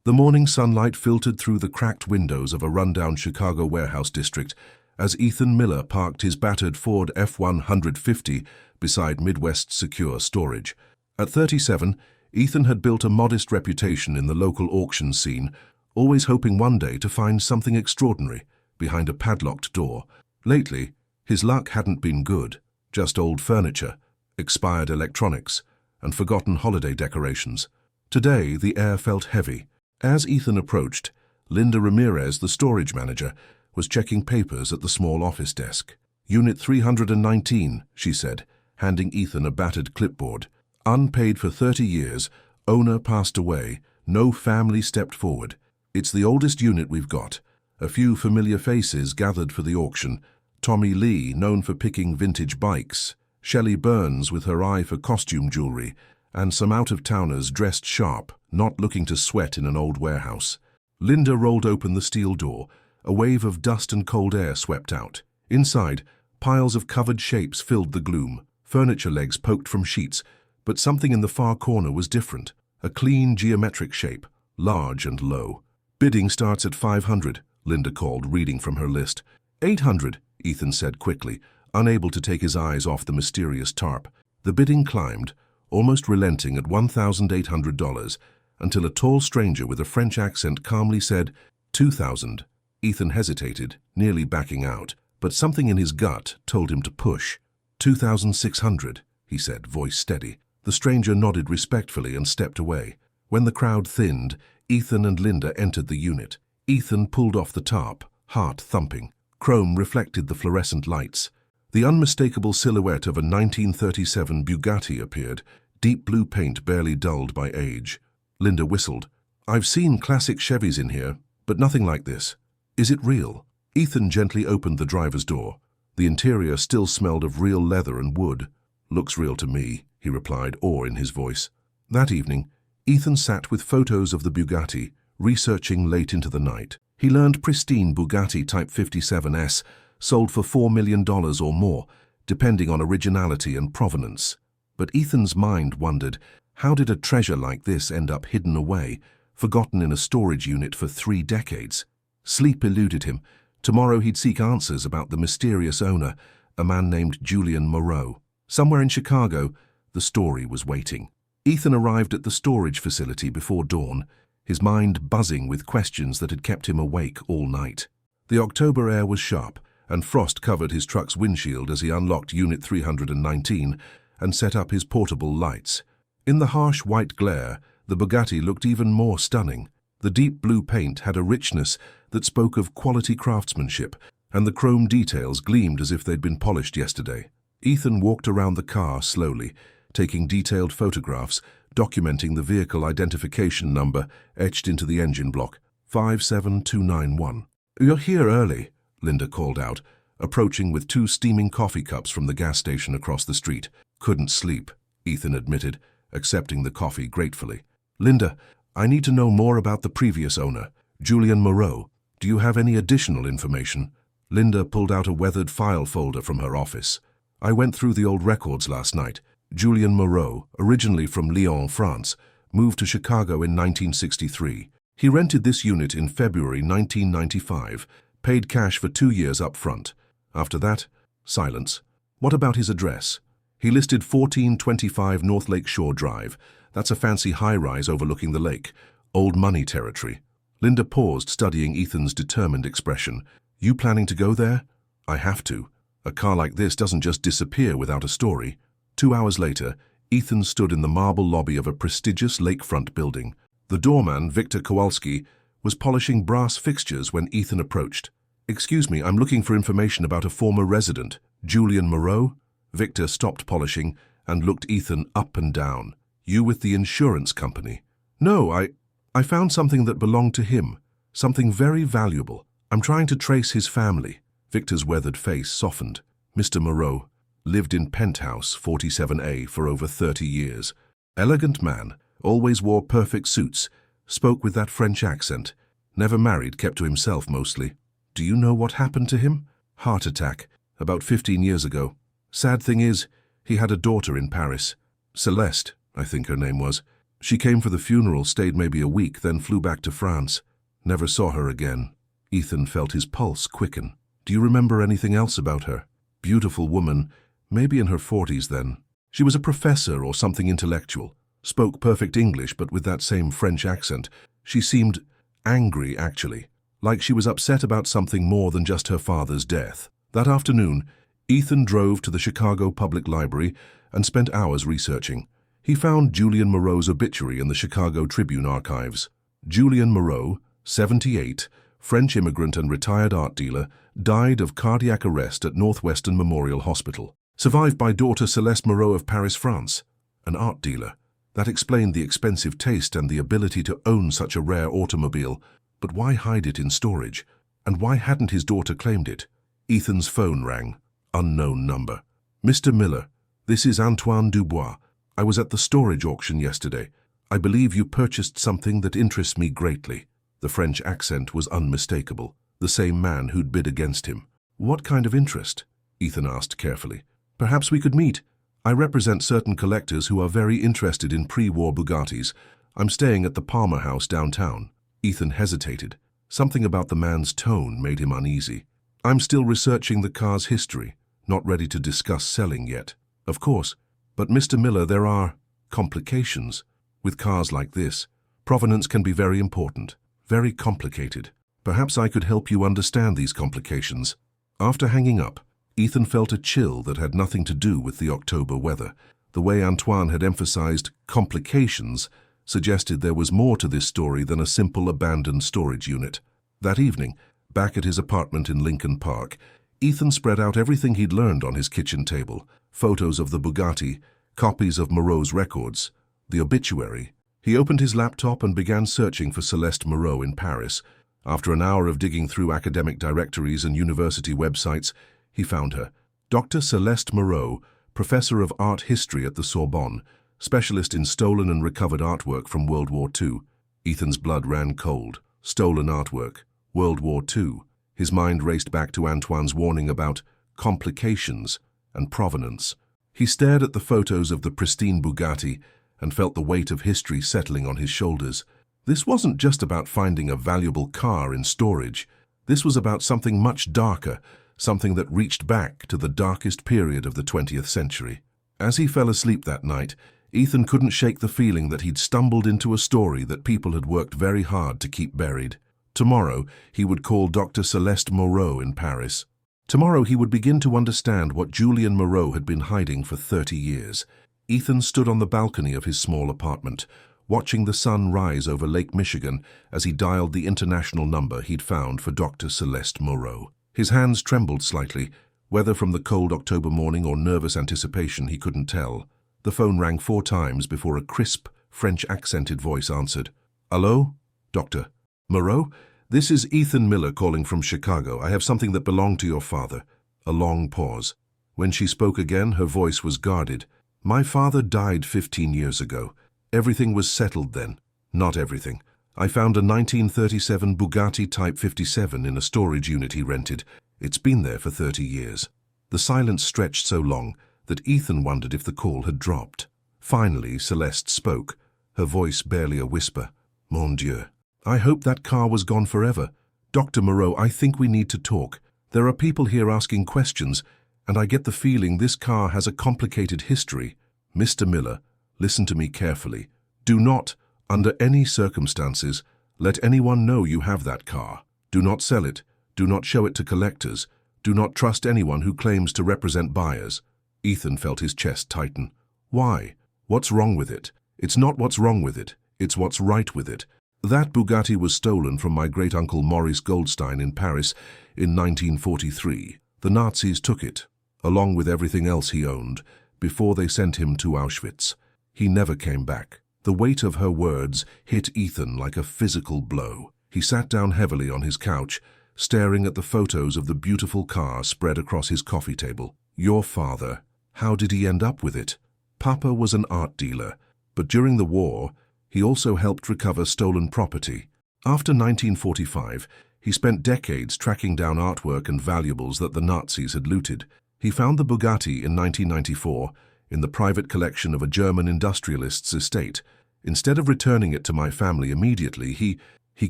The morning sunlight filtered through the cracked windows of a rundown Chicago warehouse district as Ethan Miller parked his battered Ford F-150 beside Midwest Secure Storage. At 37, Ethan had built a modest reputation in the local auction scene, always hoping one day to find something extraordinary behind a padlocked door. Lately, his luck hadn't been good, just old furniture, expired electronics, and forgotten holiday decorations. Today, the air felt heavy. As Ethan approached, Linda Ramirez, the storage manager, was checking papers at the small office desk. "Unit 319, she said, handing Ethan a battered clipboard. "Unpaid for 30 years, owner passed away, no family stepped forward. It's the oldest unit we've got. A few familiar faces gathered for the auction. Tommy Lee, known for picking vintage bikes, Shelly Burns with her eye for costume jewelry, and some out-of-towners dressed sharp, not looking to sweat in an old warehouse." Linda rolled open the steel door. A wave of dust and cold air swept out. Inside, piles of covered shapes filled the gloom. Furniture legs poked from sheets, but something in the far corner was different. A clean, geometric shape, large and low. "Bidding starts at 500, Linda called, reading from her list. 800, Ethan said quickly, unable to take his eyes off the mysterious tarp. The bidding climbed, almost relenting at $1,800, until a tall stranger with a French accent calmly said, 2,000. Ethan hesitated, nearly backing out, but something in his gut told him to push. 2,600, he said, voice steady. The stranger nodded respectfully and stepped away. When the crowd thinned, Ethan and Linda entered the unit. Ethan pulled off the tarp, heart thumping. Chrome reflected the fluorescent lights. The unmistakable silhouette of a 1937 Bugatti appeared, deep blue paint barely dulled by age. Linda whistled. "I've seen classic Chevys in here, but nothing like this. Is it real?" Ethan gently opened the driver's door. The interior still smelled of real leather and wood. "Looks real to me," he replied, awe in his voice. That evening, Ethan sat with photos of the Bugatti, researching late into the night. He learned pristine Bugatti Type 57S sold for $4 million or more, depending on originality and provenance. But Ethan's mind wondered, how did a treasure like this end up hidden away, forgotten in a storage unit for 3 decades? Sleep eluded him. Tomorrow he'd seek answers about the mysterious owner, a man named Julian Moreau. Somewhere in Chicago, the story was waiting. Ethan arrived at the storage facility before dawn, his mind buzzing with questions that had kept him awake all night. The October air was sharp, and frost covered his truck's windshield as he unlocked Unit 319 and set up his portable lights. In the harsh white glare, the Bugatti looked even more stunning. The deep blue paint had a richness that spoke of quality craftsmanship, and the chrome details gleamed as if they'd been polished yesterday. Ethan walked around the car slowly, taking detailed photographs, documenting the vehicle identification number etched into the engine block, 57291. "You're here early," Linda called out, approaching with 2 steaming coffee cups from the gas station across the street. "Couldn't sleep," Ethan admitted, accepting the coffee gratefully. "Linda, I need to know more about the previous owner, Julian Moreau. Do you have any additional information?" Linda pulled out a weathered file folder from her office. "I went through the old records last night. Julian Moreau, originally from Lyon, France, moved to Chicago in 1963. He rented this unit in February 1995, paid cash for 2 years up front. After that, silence. What about his address?" "He listed 1425 North Lake Shore Drive. That's a fancy high-rise overlooking the lake. Old money territory." Linda paused, studying Ethan's determined expression. "You planning to go there?" "I have to. A car like this doesn't just disappear without a story." 2 hours later, Ethan stood in the marble lobby of a prestigious lakefront building. The doorman, Victor Kowalski, was polishing brass fixtures when Ethan approached. "Excuse me, I'm looking for information about a former resident, Julian Moreau." Victor stopped polishing and looked Ethan up and down. "You with the insurance company?" "No, I found something that belonged to him, something very valuable. I'm trying to trace his family." Victor's weathered face softened. "Mr. Moreau lived in Penthouse 47A for over 30 years. Elegant man, always wore perfect suits, spoke with that French accent. Never married, kept to himself mostly. Do you know what happened to him?" "Heart attack, about 15 years ago. Sad thing is, he had a daughter in Paris. Celeste, I think her name was. She came for the funeral, stayed maybe a week, then flew back to France. Never saw her again. Ethan felt his pulse quicken. Do you remember anything else about her? Beautiful woman, maybe in her 40s then. She was a professor or something intellectual. Spoke perfect English, but with that same French accent. She seemed angry, actually, like she was upset about something more than just her father's death. That afternoon, Ethan drove to the Chicago Public Library and spent hours researching. He found Julian Moreau's obituary in the Chicago Tribune archives. Julian Moreau, 78, French immigrant and retired art dealer, died of cardiac arrest at Northwestern Memorial Hospital. Survived by daughter Celeste Moreau of Paris, France. An art dealer. That explained the expensive taste and the ability to own such a rare automobile. But why hide it in storage? And why hadn't his daughter claimed it? Ethan's phone rang. Unknown number. Mr. Miller, this is Antoine Dubois. I was at the storage auction yesterday. I believe you purchased something that interests me greatly. The French accent was unmistakable. The same man who'd bid against him. What kind of interest? Ethan asked carefully. Perhaps we could meet. I represent certain collectors who are very interested in pre-war Bugattis. I'm staying at the Palmer House downtown. Ethan hesitated. Something about the man's tone made him uneasy. I'm still researching the car's history, not ready to discuss selling yet. Of course, but Mr. Miller, there are complications. With cars like this, provenance can be very important, very complicated. Perhaps I could help you understand these complications. After hanging up, Ethan felt a chill that had nothing to do with the October weather. The way Antoine had emphasized complications suggested there was more to this story than a simple abandoned storage unit. That evening, back at his apartment in Lincoln Park, Ethan spread out everything he'd learned on his kitchen table. Photos of the Bugatti, copies of Moreau's records, the obituary. He opened his laptop and began searching for Celeste Moreau in Paris. After an hour of digging through academic directories and university websites, he found her. Dr. Celeste Moreau, professor of art history at the Sorbonne, specialist in stolen and recovered artwork from World War II. Ethan's blood ran cold. Stolen artwork. World War II. His mind raced back to Antoine's warning about complications and provenance. He stared at the photos of the pristine Bugatti and felt the weight of history settling on his shoulders. This wasn't just about finding a valuable car in storage. This was about something much darker, something that reached back to the darkest period of the 20th century. As he fell asleep that night, Ethan couldn't shake the feeling that he'd stumbled into a story that people had worked very hard to keep buried. Tomorrow, he would call Dr. Celeste Moreau in Paris. Tomorrow, he would begin to understand what Julian Moreau had been hiding for 30 years. Ethan stood on the balcony of his small apartment, watching the sun rise over Lake Michigan as he dialed the international number he'd found for Dr. Celeste Moreau. His hands trembled slightly, whether from the cold October morning or nervous anticipation he couldn't tell. The phone rang 4 times before a crisp, French-accented voice answered. "Hello? Dr. Moreau? This is Ethan Miller calling from Chicago. I have something that belonged to your father." A long pause. When she spoke again, her voice was guarded. "My father died 15 years ago. Everything was settled then." "Not everything. I found a 1937 Bugatti Type 57 in a storage unit he rented. It's been there for 30 years. The silence stretched so long that Ethan wondered if the call had dropped. Finally, Celeste spoke, her voice barely a whisper. "Mon Dieu. I hope that car was gone forever. Dr. Moreau, I think we need to talk. There are people here asking questions, and I get the feeling this car has a complicated history. Mr. Miller, listen to me carefully. Do not, under any circumstances, let anyone know you have that car. Do not sell it. Do not show it to collectors. Do not trust anyone who claims to represent buyers." Ethan felt his chest tighten. "Why? What's wrong with it?" "It's not what's wrong with it. It's what's right with it. That Bugatti was stolen from my great-uncle Maurice Goldstein in Paris in 1943. The Nazis took it, along with everything else he owned, before they sent him to Auschwitz. He never came back." The weight of her words hit Ethan like a physical blow. He sat down heavily on his couch, staring at the photos of the beautiful car spread across his coffee table. "Your father, how did he end up with it?" "Papa was an art dealer, but during the war, he also helped recover stolen property. After 1945, he spent decades tracking down artwork and valuables that the Nazis had looted. He found the Bugatti in 1994 in the private collection of a German industrialist's estate. Instead of returning it to my family immediately, he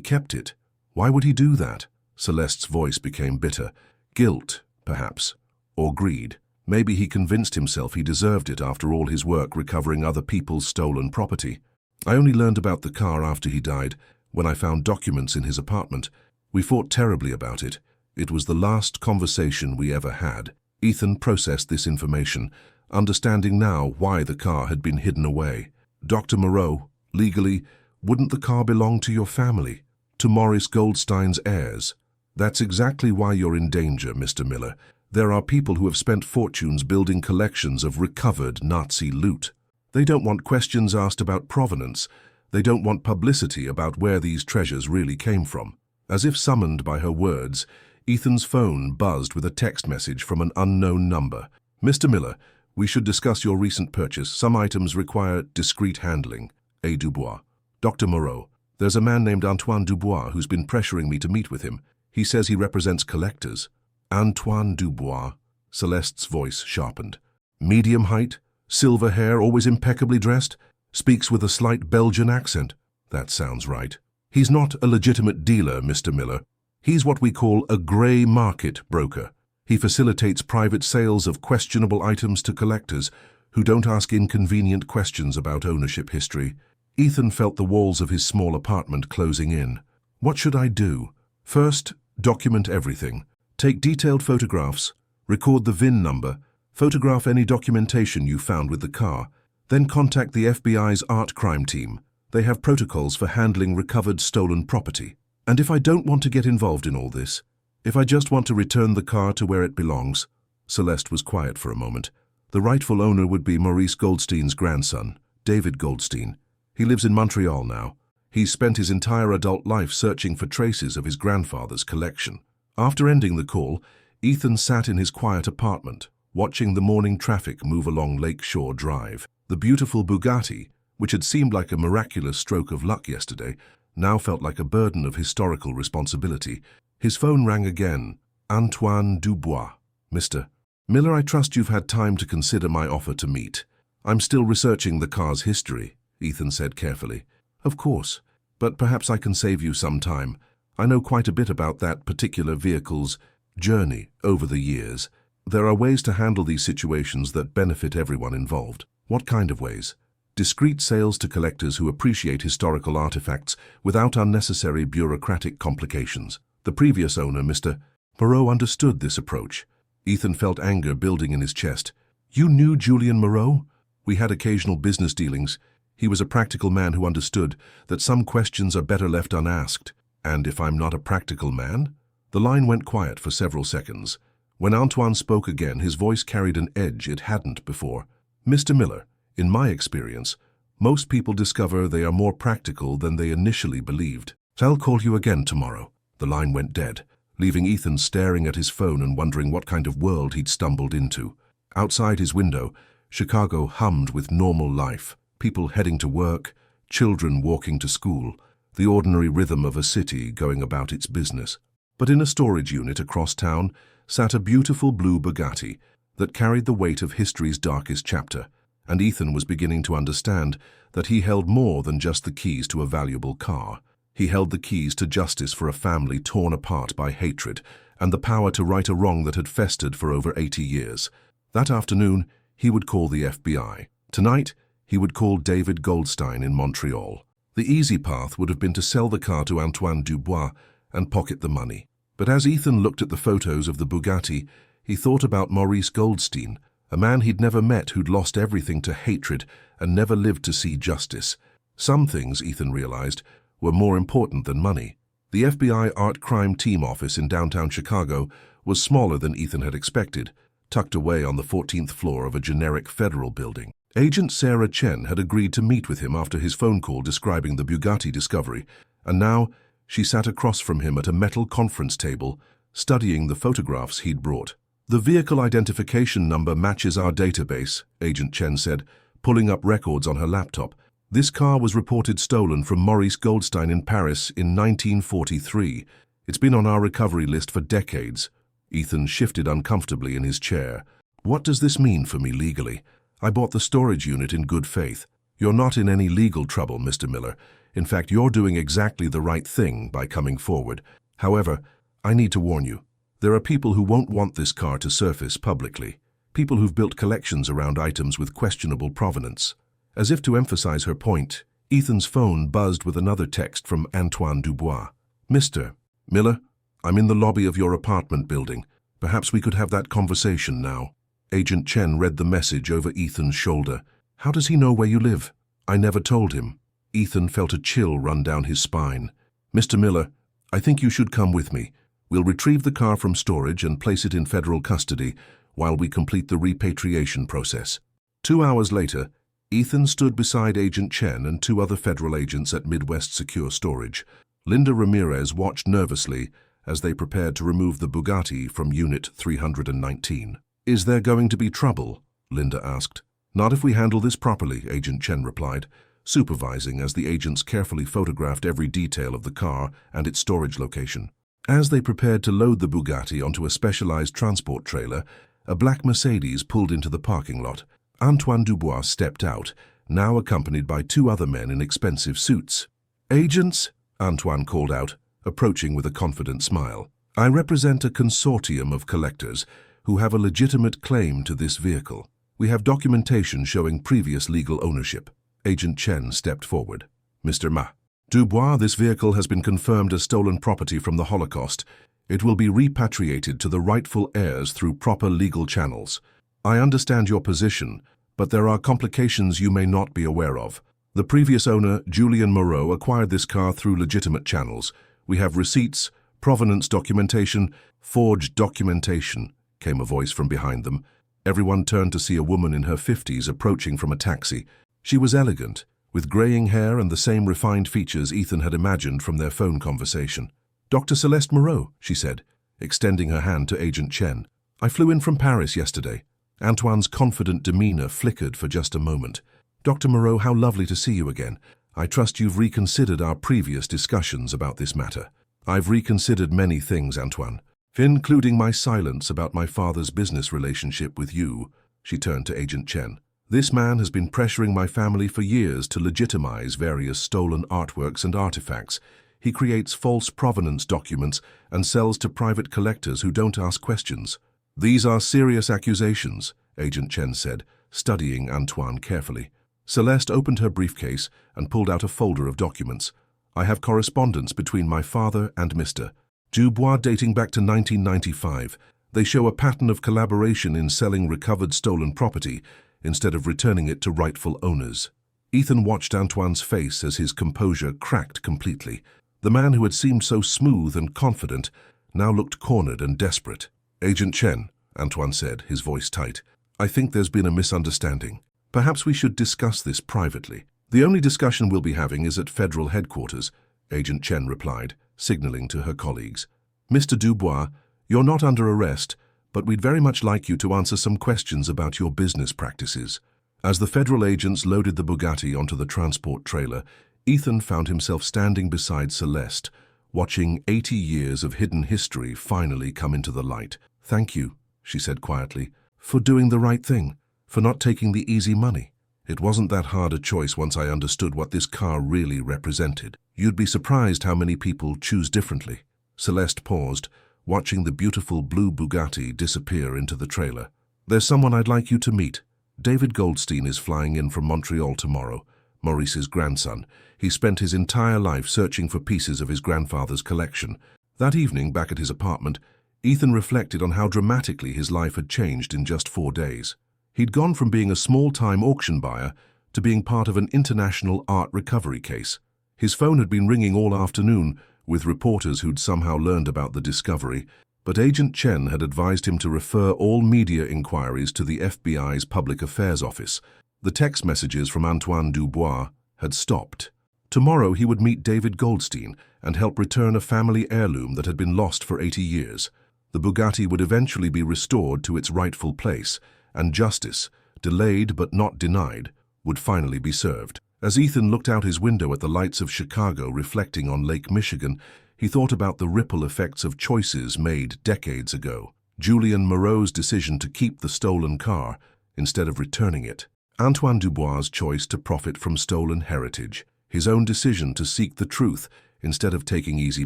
kept it. Why would he do that? Celeste's voice became bitter. Guilt, perhaps. Or greed. Maybe he convinced himself he deserved it after all his work recovering other people's stolen property. I only learned about the car after he died, when I found documents in his apartment. We fought terribly about it. It was the last conversation we ever had. Ethan processed this information, understanding now why the car had been hidden away. Dr. Moreau, legally, wouldn't the car belong to your family? To Maurice Goldstein's heirs? That's exactly why you're in danger, Mr. Miller. There are people who have spent fortunes building collections of recovered Nazi loot. They don't want questions asked about provenance. They don't want publicity about where these treasures really came from. As if summoned by her words, Ethan's phone buzzed with a text message from an unknown number. Mr. Miller, we should discuss your recent purchase. Some items require discreet handling. A. Dubois. Dr. Moreau, there's a man named Antoine Dubois who's been pressuring me to meet with him. He says he represents collectors. Antoine Dubois. Celeste's voice sharpened. Medium height, silver hair, always impeccably dressed, speaks with a slight Belgian accent. That sounds right. He's not a legitimate dealer, Mr. Miller. He's what we call a grey market broker. He facilitates private sales of questionable items to collectors who don't ask inconvenient questions about ownership history. Ethan felt the walls of his small apartment closing in. What should I do? First, document everything. Take detailed photographs, record the VIN number, photograph any documentation you found with the car, then contact the FBI's art crime team. They have protocols for handling recovered stolen property. And if I don't want to get involved in all this, if I just want to return the car to where it belongs, Celeste was quiet for a moment. The rightful owner would be Maurice Goldstein's grandson, David Goldstein. He lives in Montreal now. He's spent his entire adult life searching for traces of his grandfather's collection. After ending the call, Ethan sat in his quiet apartment, watching the morning traffic move along Lakeshore Drive. The beautiful Bugatti, which had seemed like a miraculous stroke of luck yesterday, now felt like a burden of historical responsibility. His phone rang again. Antoine Dubois. Mr. Miller, I trust you've had time to consider my offer to meet. I'm still researching the car's history, Ethan said carefully. Of course, but perhaps I can save you some time. I know quite a bit about that particular vehicle's journey over the years. There are ways to handle these situations that benefit everyone involved. What kind of ways? Discreet sales to collectors who appreciate historical artifacts without unnecessary bureaucratic complications. The previous owner, Mr. Moreau, understood this approach. Ethan felt anger building in his chest. You knew Julian Moreau? We had occasional business dealings. He was a practical man who understood that some questions are better left unasked. And if I'm not a practical man? The line went quiet for several seconds. When Antoine spoke again, his voice carried an edge it hadn't before. Mr. Miller, in my experience, most people discover they are more practical than they initially believed. I'll call you again tomorrow. The line went dead, leaving Ethan staring at his phone and wondering what kind of world he'd stumbled into. Outside his window, Chicago hummed with normal life. People heading to work, children walking to school, the ordinary rhythm of a city going about its business. But in a storage unit across town sat a beautiful blue Bugatti that carried the weight of history's darkest chapter, and Ethan was beginning to understand that he held more than just the keys to a valuable car. He held the keys to justice for a family torn apart by hatred and the power to right a wrong that had festered for over 80 years. That afternoon, he would call the FBI. Tonight, he would call David Goldstein in Montreal. The easy path would have been to sell the car to Antoine Dubois and pocket the money. But as Ethan looked at the photos of the Bugatti, he thought about Maurice Goldstein, a man he'd never met who'd lost everything to hatred and never lived to see justice. Some things, Ethan realized, were more important than money. The FBI Art Crime Team office in downtown Chicago was smaller than Ethan had expected, tucked away on the 14th floor of a generic federal building. Agent Sarah Chen had agreed to meet with him after his phone call describing the Bugatti discovery, and now she sat across from him at a metal conference table, studying the photographs he'd brought. The vehicle identification number matches our database, Agent Chen said, pulling up records on her laptop. This car was reported stolen from Maurice Goldstein in Paris in 1943. It's been on our recovery list for decades. Ethan shifted uncomfortably in his chair. What does this mean for me legally? I bought the storage unit in good faith. You're not in any legal trouble, Mr. Miller. In fact, you're doing exactly the right thing by coming forward. However, I need to warn you. There are people who won't want this car to surface publicly. People who've built collections around items with questionable provenance. As if to emphasize her point, Ethan's phone buzzed with another text from Antoine Dubois. Mr. Miller, I'm in the lobby of your apartment building. Perhaps we could have that conversation now. Agent Chen read the message over Ethan's shoulder. How does he know where you live? I never told him. Ethan felt a chill run down his spine. Mr. Miller, I think you should come with me. We'll retrieve the car from storage and place it in federal custody while we complete the repatriation process. 2 hours later, Ethan stood beside Agent Chen and 2 other federal agents at Midwest Secure Storage. Linda Ramirez watched nervously as they prepared to remove the Bugatti from Unit 319. Is there going to be trouble? Linda asked. Not if we handle this properly, Agent Chen replied, supervising as the agents carefully photographed every detail of the car and its storage location. As they prepared to load the Bugatti onto a specialized transport trailer, a black Mercedes pulled into the parking lot. Antoine Dubois stepped out, now accompanied by 2 other men in expensive suits. Agents, Antoine called out, approaching with a confident smile. I represent a consortium of collectors who have a legitimate claim to this vehicle. We have documentation showing previous legal ownership. Agent Chen stepped forward. Mr. Ma. Dubois, this vehicle has been confirmed as stolen property from the Holocaust. It will be repatriated to the rightful heirs through proper legal channels. I understand your position, but there are complications you may not be aware of. The previous owner, Julian Moreau, acquired this car through legitimate channels. We have receipts, provenance documentation, forged documentation, came a voice from behind them. Everyone turned to see a woman in her 50s approaching from a taxi. She was elegant, with graying hair and the same refined features Ethan had imagined from their phone conversation. Dr. Celeste Moreau, she said, extending her hand to Agent Chen. I flew in from Paris yesterday. Antoine's confident demeanor flickered for just a moment. Dr. Moreau, how lovely to see you again. I trust you've reconsidered our previous discussions about this matter. I've reconsidered many things, Antoine, including my silence about my father's business relationship with you. She turned to Agent Chen. This man has been pressuring my family for years to legitimize various stolen artworks and artifacts. He creates false provenance documents and sells to private collectors who don't ask questions. These are serious accusations, Agent Chen said, studying Antoine carefully. Celeste opened her briefcase and pulled out a folder of documents. I have correspondence between my father and Mr. Dubois dating back to 1995. They show a pattern of collaboration in selling recovered stolen property instead of returning it to rightful owners. Ethan watched Antoine's face as his composure cracked completely. The man who had seemed so smooth and confident now looked cornered and desperate. Agent Chen, Antoine said, his voice tight, I think there's been a misunderstanding. Perhaps we should discuss this privately. The only discussion we'll be having is at federal headquarters, Agent Chen replied, signaling to her colleagues. Mr. Dubois, you're not under arrest, but we'd very much like you to answer some questions about your business practices. As the federal agents loaded the Bugatti onto the transport trailer, Ethan found himself standing beside Celeste, watching 80 years of hidden history finally come into the light. Thank you, she said quietly, for doing the right thing, for not taking the easy money. It wasn't that hard a choice once I understood what this car really represented. You'd be surprised how many people choose differently. Celeste paused, watching the beautiful blue Bugatti disappear into the trailer. There's someone I'd like you to meet. David Goldstein is flying in from Montreal tomorrow, Maurice's grandson. He spent his entire life searching for pieces of his grandfather's collection. That evening, back at his apartment, Ethan reflected on how dramatically his life had changed in just 4 days. He'd gone from being a small-time auction buyer to being part of an international art recovery case. His phone had been ringing all afternoon with reporters who'd somehow learned about the discovery, but Agent Chen had advised him to refer all media inquiries to the FBI's Public Affairs Office. The text messages from Antoine Dubois had stopped. Tomorrow he would meet David Goldstein and help return a family heirloom that had been lost for 80 years. The Bugatti would eventually be restored to its rightful place, and justice, delayed but not denied, would finally be served. As Ethan looked out his window at the lights of Chicago reflecting on Lake Michigan, he thought about the ripple effects of choices made decades ago. Julian Moreau's decision to keep the stolen car instead of returning it. Antoine Dubois' choice to profit from stolen heritage, his own decision to seek the truth instead of taking easy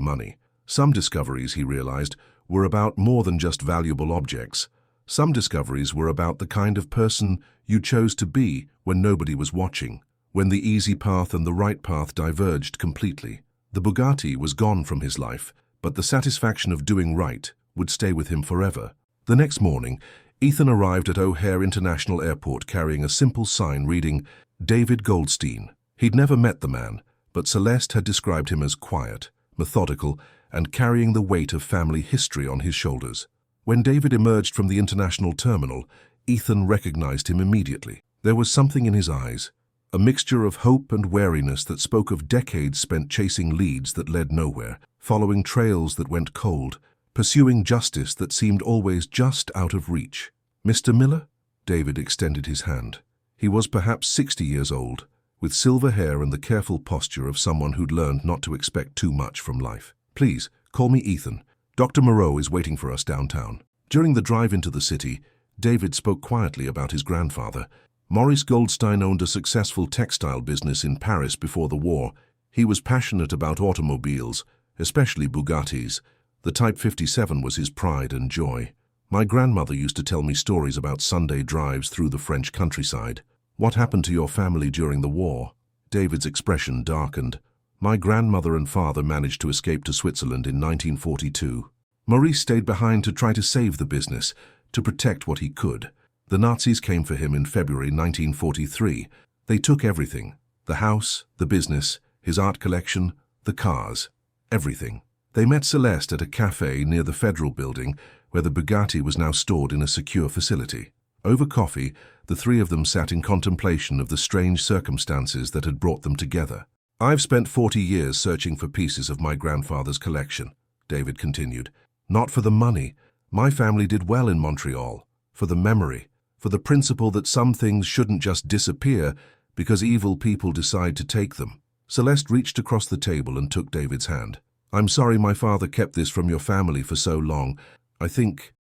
money. Some discoveries, he realized, were about more than just valuable objects. Some discoveries were about the kind of person you chose to be when nobody was watching, when the easy path and the right path diverged completely. The Bugatti was gone from his life, but the satisfaction of doing right would stay with him forever. The next morning, Ethan arrived at O'Hare International Airport carrying a simple sign reading, David Goldstein. He'd never met the man, but Celeste had described him as quiet, methodical, and carrying the weight of family history on his shoulders. When David emerged from the international terminal, Ethan recognized him immediately. There was something in his eyes, a mixture of hope and wariness that spoke of decades spent chasing leads that led nowhere, following trails that went cold, pursuing justice that seemed always just out of reach. Mr. Miller? David extended his hand. He was perhaps 60 years old, with silver hair and the careful posture of someone who'd learned not to expect too much from life. Please, call me Ethan. Dr. Moreau is waiting for us downtown. During the drive into the city, David spoke quietly about his grandfather. Maurice Goldstein owned a successful textile business in Paris before the war. He was passionate about automobiles, especially Bugattis. The Type 57 was his pride and joy. My grandmother used to tell me stories about Sunday drives through the French countryside. What happened to your family during the war? David's expression darkened. My grandmother and father managed to escape to Switzerland in 1942. Maurice stayed behind to try to save the business, to protect what he could. The Nazis came for him in February 1943. They took everything. The house, the business, his art collection, the cars. Everything. They met Celeste at a cafe near the Federal Building, where the Bugatti was now stored in a secure facility. Over coffee, the three of them sat in contemplation of the strange circumstances that had brought them together. I've spent 40 years searching for pieces of my grandfather's collection, David continued. Not for the money. My family did well in Montreal. For the memory. For the principle that some things shouldn't just disappear because evil people decide to take them. Celeste reached across the table and took David's hand. I'm sorry my father kept this from your family for so long. I think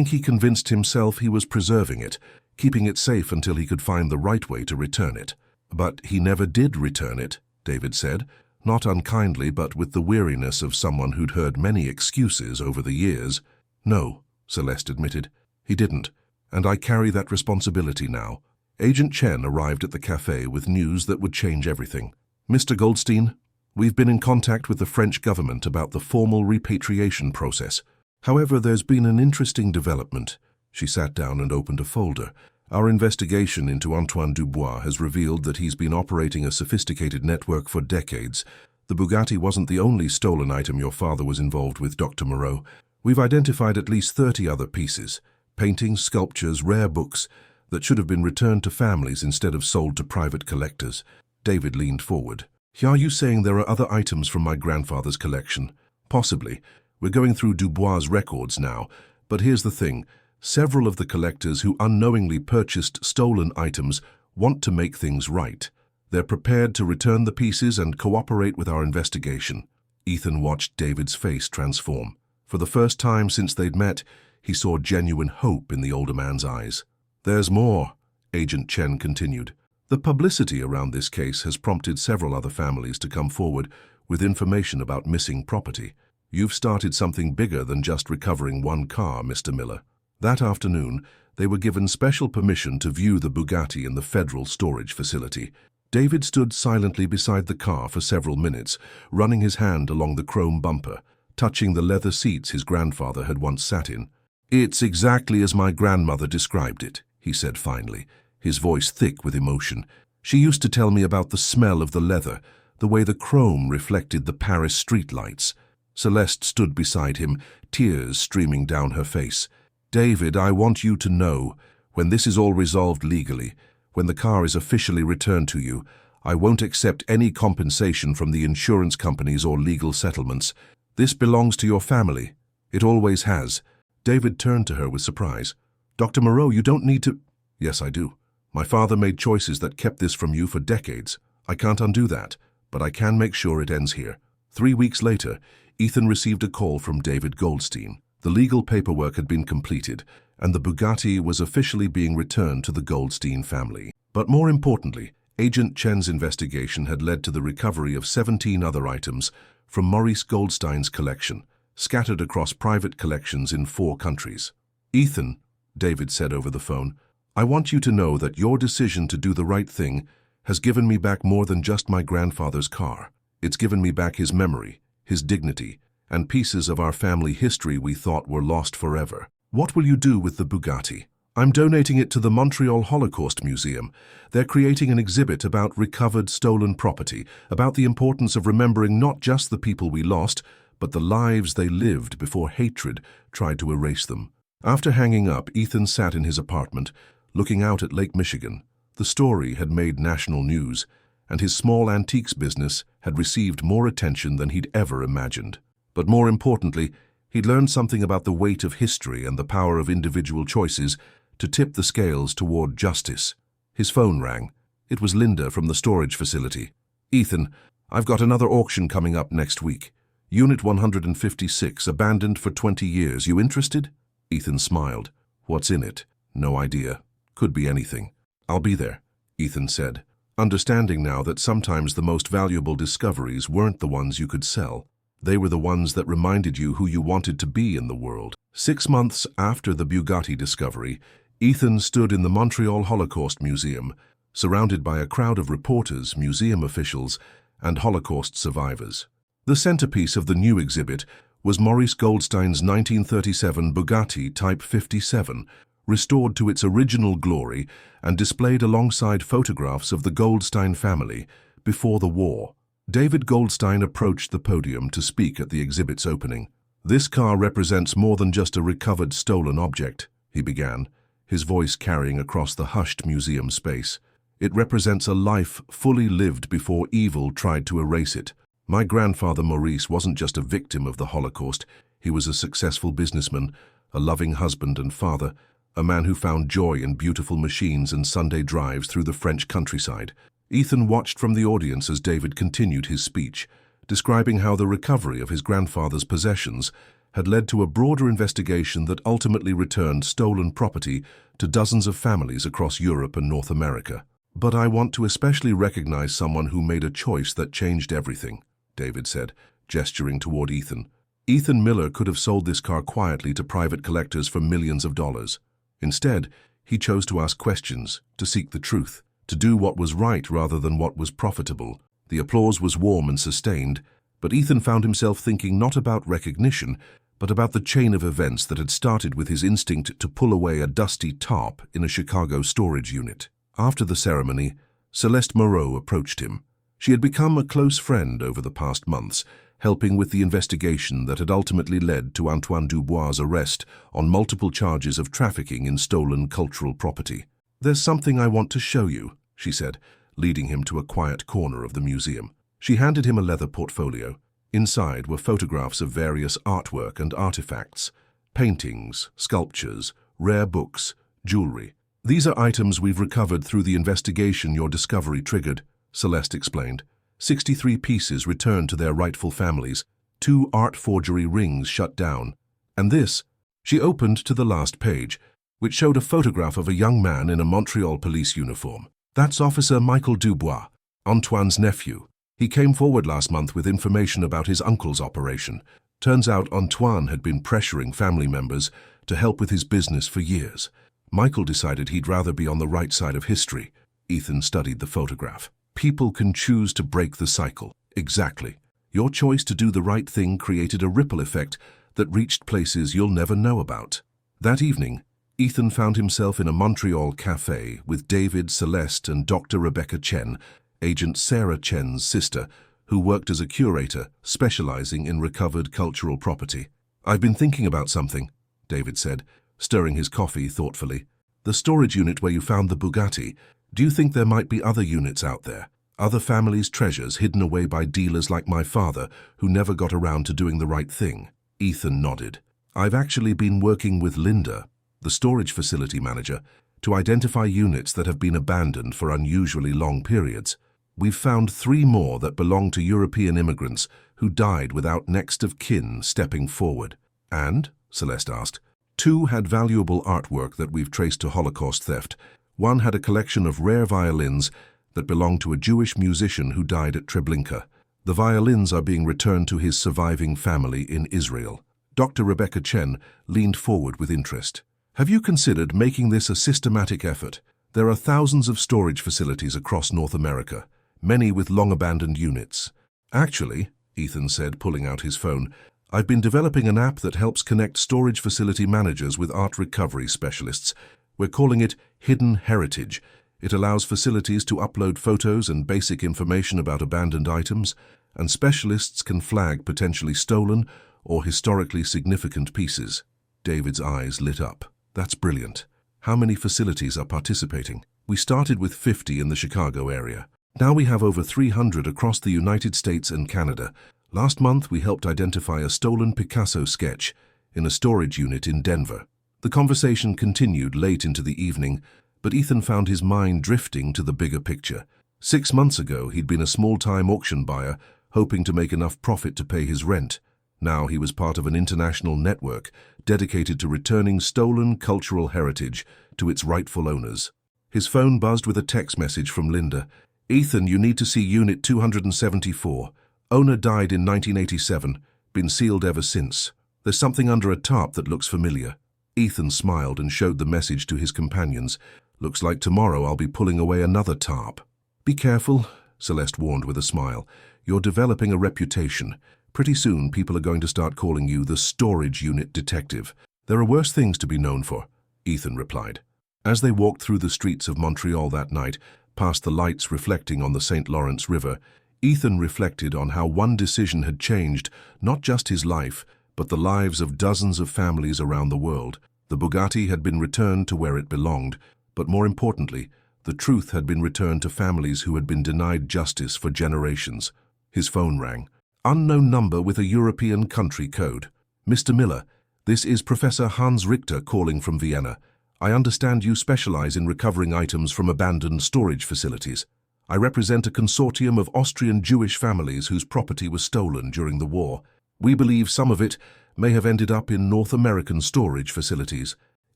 he convinced himself he was preserving it, keeping it safe until he could find the right way to return it. But he never did return it, David said, not unkindly but with the weariness of someone who'd heard many excuses over the years. No, Celeste admitted, he didn't, and I carry that responsibility now. Agent Chen arrived at the cafe with news that would change everything. Mr. Goldstein, we've been in contact with the French government about the formal repatriation process. However, there's been an interesting development. She sat down and opened a folder. Our investigation into Antoine Dubois has revealed that he's been operating a sophisticated network for decades. The Bugatti wasn't the only stolen item your father was involved with, Dr. Moreau. We've identified at least 30 other pieces, paintings, sculptures, rare books, that should have been returned to families instead of sold to private collectors. David leaned forward. Are you saying there are other items from my grandfather's collection? Possibly. We're going through Dubois' records now, but here's the thing. Several of the collectors who unknowingly purchased stolen items want to make things right. They're prepared to return the pieces and cooperate with our investigation. Ethan watched David's face transform. For the first time since they'd met, he saw genuine hope in the older man's eyes. There's more, Agent Chen continued. The publicity around this case has prompted several other families to come forward with information about missing property. You've started something bigger than just recovering one car, Mr. Miller. That afternoon, they were given special permission to view the Bugatti in the federal storage facility. David stood silently beside the car for several minutes, running his hand along the chrome bumper, touching the leather seats his grandfather had once sat in. It's exactly as my grandmother described it, he said finally, his voice thick with emotion. She used to tell me about the smell of the leather, the way the chrome reflected the Paris streetlights. Celeste stood beside him, tears streaming down her face. David, I want you to know, when this is all resolved legally, when the car is officially returned to you, I won't accept any compensation from the insurance companies or legal settlements. This belongs to your family. It always has. David turned to her with surprise. Dr. Moreau, you don't need to... Yes, I do. My father made choices that kept this from you for decades. I can't undo that, but I can make sure it ends here. 3 weeks later, Ethan received a call from David Goldstein. The legal paperwork had been completed, and the Bugatti was officially being returned to the Goldstein family. But more importantly, Agent Chen's investigation had led to the recovery of 17 other items from Maurice Goldstein's collection, scattered across private collections in 4 countries. "Ethan," David said over the phone, "I want you to know that your decision to do the right thing has given me back more than just my grandfather's car. It's given me back his memory, his dignity, and pieces of our family history we thought were lost forever. What will you do with the Bugatti?" "I'm donating it to the Montreal Holocaust Museum. They're creating an exhibit about recovered stolen property, about the importance of remembering not just the people we lost, but the lives they lived before hatred tried to erase them." After hanging up, Ethan sat in his apartment, looking out at Lake Michigan. The story had made national news, and his small antiques business had received more attention than he'd ever imagined. But more importantly, he'd learned something about the weight of history and the power of individual choices to tip the scales toward justice. His phone rang. It was Linda from the storage facility. "Ethan, I've got another auction coming up next week. Unit 156, abandoned for 20 years. You interested?" Ethan smiled. "What's in it?" "No idea. Could be anything." "I'll be there," Ethan said, understanding now that sometimes the most valuable discoveries weren't the ones you could sell. They were the ones that reminded you who you wanted to be in the world. 6 months after the Bugatti discovery, Ethan stood in the Montreal Holocaust Museum, surrounded by a crowd of reporters, museum officials, and Holocaust survivors. The centerpiece of the new exhibit was Maurice Goldstein's 1937 Bugatti Type 57, restored to its original glory and displayed alongside photographs of the Goldstein family before the war. David Goldstein approached the podium to speak at the exhibit's opening. "This car represents more than just a recovered stolen object," he began, his voice carrying across the hushed museum space. "It represents a life fully lived before evil tried to erase it. My grandfather Maurice wasn't just a victim of the Holocaust. He was a successful businessman, a loving husband and father, a man who found joy in beautiful machines and Sunday drives through the French countryside." Ethan watched from the audience as David continued his speech, describing how the recovery of his grandfather's possessions had led to a broader investigation that ultimately returned stolen property to dozens of families across Europe and North America. "But I want to especially recognize someone who made a choice that changed everything," David said, gesturing toward Ethan. "Ethan Miller could have sold this car quietly to private collectors for millions of dollars. Instead, he chose to ask questions, to seek the truth, to do what was right rather than what was profitable." The applause was warm and sustained, but Ethan found himself thinking not about recognition, but about the chain of events that had started with his instinct to pull away a dusty tarp in a Chicago storage unit. After the ceremony, Celeste Moreau approached him. She had become a close friend over the past months, helping with the investigation that had ultimately led to Antoine Dubois' arrest on multiple charges of trafficking in stolen cultural property. "There's something I want to show you," she said, leading him to a quiet corner of the museum. She handed him a leather portfolio. Inside were photographs of various artwork and artifacts, paintings, sculptures, rare books, jewelry. "These are items we've recovered through the investigation your discovery triggered," Celeste explained. 63 pieces returned to their rightful families, 2 art forgery rings shut down. And this, she opened to the last page, which showed a photograph of a young man in a Montreal police uniform. "That's Officer Michael Dubois, Antoine's nephew. He came forward last month with information about his uncle's operation. Turns out Antoine had been pressuring family members to help with his business for years. Michael decided he'd rather be on the right side of history." Ethan studied the photograph. "People can choose to break the cycle." "Exactly. Your choice to do the right thing created a ripple effect that reached places you'll never know about." That evening, Ethan found himself in a Montreal cafe with David, Celeste, and Dr. Rebecca Chen, Agent Sarah Chen's sister, who worked as a curator specializing in recovered cultural property. "I've been thinking about something," David said, stirring his coffee thoughtfully. "The storage unit where you found the Bugatti, do you think there might be other units out there? Other families' treasures hidden away by dealers like my father who never got around to doing the right thing?" Ethan nodded. "I've actually been working with Linda, the storage facility manager, to identify units that have been abandoned for unusually long periods. We've found 3 more that belong to European immigrants who died without next of kin stepping forward." "And?" Celeste asked. 2 had valuable artwork that we've traced to Holocaust theft. One had a collection of rare violins that belonged to a Jewish musician who died at Treblinka. The violins are being returned to his surviving family in Israel. Dr. Rebecca Chen leaned forward with interest. Have you considered making this a systematic effort? There are thousands of storage facilities across North America, many with long-abandoned units. Actually, Ethan said, pulling out his phone, I've been developing an app that helps connect storage facility managers with art recovery specialists. We're calling it Hidden Heritage. It allows facilities to upload photos and basic information about abandoned items, and specialists can flag potentially stolen or historically significant pieces. David's eyes lit up. That's brilliant. How many facilities are participating? We started with 50 in the Chicago area. Now we have over 300 across the United States and Canada. Last month we helped identify a stolen Picasso sketch in a storage unit in Denver. The conversation continued late into the evening, but Ethan found his mind drifting to the bigger picture. 6 months ago, he'd been a small-time auction buyer, hoping to make enough profit to pay his rent. Now he was part of an international network dedicated to returning stolen cultural heritage to its rightful owners. His phone buzzed with a text message from Linda. Ethan, you need to see Unit 274. Owner died in 1987, been sealed ever since. There's something under a tarp that looks familiar. Ethan smiled and showed the message to his companions. Looks like tomorrow I'll be pulling away another tarp. Be careful, Celeste warned with a smile. You're developing a reputation. Pretty soon people are going to start calling you the storage unit detective. There are worse things to be known for, Ethan replied. As they walked through the streets of Montreal that night, past the lights reflecting on the St. Lawrence River, Ethan reflected on how one decision had changed not just his life, but the lives of dozens of families around the world. The Bugatti had been returned to where it belonged, but more importantly, the truth had been returned to families who had been denied justice for generations. His phone rang. Unknown number with a European country code. Mr. Miller, this is Professor Hans Richter calling from Vienna. I understand you specialize in recovering items from abandoned storage facilities. I represent a consortium of Austrian Jewish families whose property was stolen during the war. We believe some of it may have ended up in North American storage facilities.